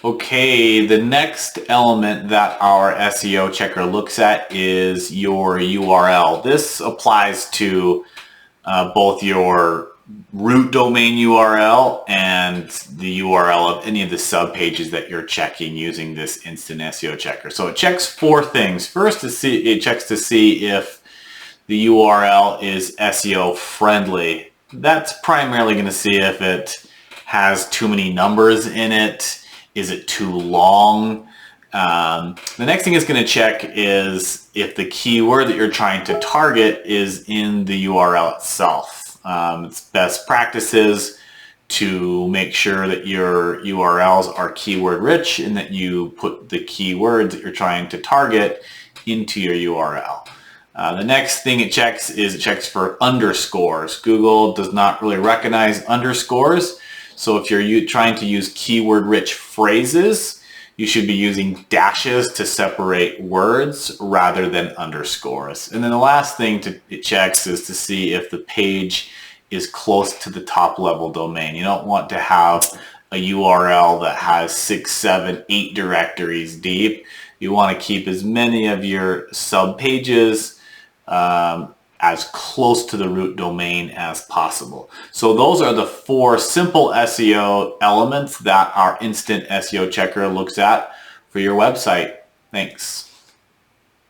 Okay, the next element that our SEO checker looks at is your URL. This applies to both your root domain URL and the URL of any of the sub pages that you're checking using this instant SEO checker. So it checks four things. First, it checks to see if the URL is SEO friendly. That's primarily going to see if it has too many numbers in it. Is it too long? The next thing it's going to check is if the keyword that you're trying to target is in the URL itself. It's best practices to make sure that your URLs are keyword rich and that you put the keywords that you're trying to target into your URL. The next thing it checks is it checks for underscores. Google does not really recognize underscores. So if you're trying to use keyword-rich phrases, you should be using dashes to separate words rather than underscores. And then the last thing it checks is to see if the page is close to the top level domain. You don't want to have a URL that has 6, 7, 8 directories deep. You want to keep as many of your sub pages as close to the root domain as possible. So those are the 4 simple SEO elements that our instant SEO checker looks at for your website. Thanks.